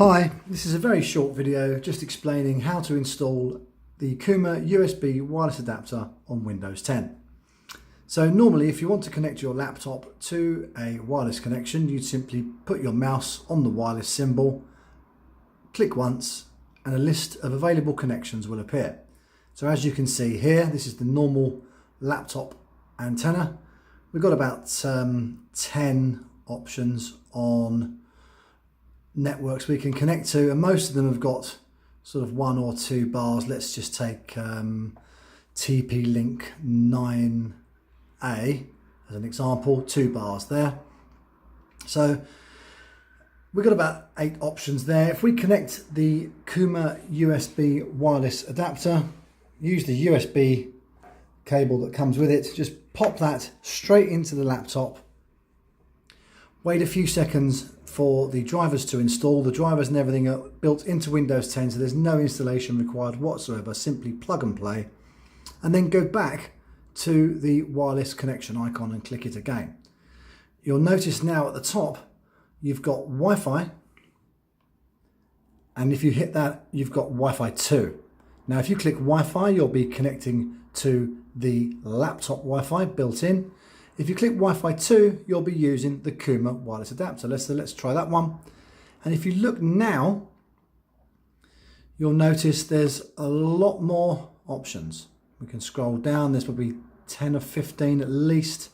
Hi, this is a very short video just explaining how to install the Kuma USB wireless adapter on Windows 10. So normally if you want to connect your laptop to a wireless connection, you'd simply put your mouse on the wireless symbol, click once, and a list of available connections will appear. So as you can see here, this is the normal laptop antenna. We've got about 10 options on networks we can connect to, and most of them have got sort of 1 or 2 bars. Let's just take TP-Link 9A as an example, 2 bars there. So we've got about 8 options there. If we connect the Kuma USB wireless adapter, use the USB cable that comes with it, just pop that straight into the laptop. Wait a few seconds for the drivers to install. The drivers and everything are built into Windows 10, so there's no installation required whatsoever. Simply plug and play, and then go back to the wireless connection icon and click it again. You'll notice now at the top you've got Wi-Fi, and if you hit that you've got Wi-Fi 2. Now if you click Wi-Fi, you'll be connecting to the laptop Wi-Fi built in. If you click Wi-Fi 2, you'll be using the Kuma wireless adapter. Let's try that one. And if you look now, you'll notice there's a lot more options. We can scroll down, there's probably 10 or 15 at least.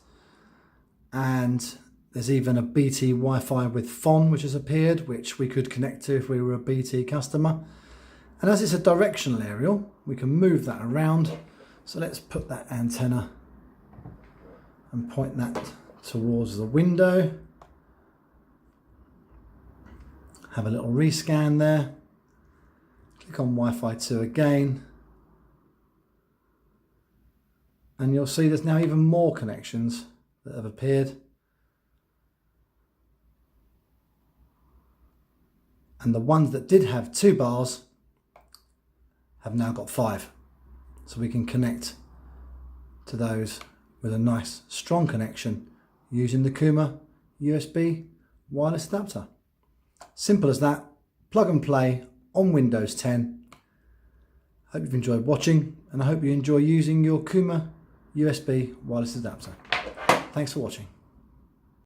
And there's even a BT Wi-Fi with phone which has appeared, which we could connect to if we were a BT customer. And as it's a directional aerial, we can move that around. So let's put that antenna and point that towards the window. Have a little rescan there. Click on Wi-Fi 2 again. And you'll see there's now even more connections that have appeared. And the ones that did have 2 bars have now got 5. So we can connect to those with a nice strong connection using the Kuma USB wireless adapter. Simple as that. Plug and play on Windows 10. Hope you've enjoyed watching, and I hope you enjoy using your Kuma USB wireless adapter. Thanks for watching.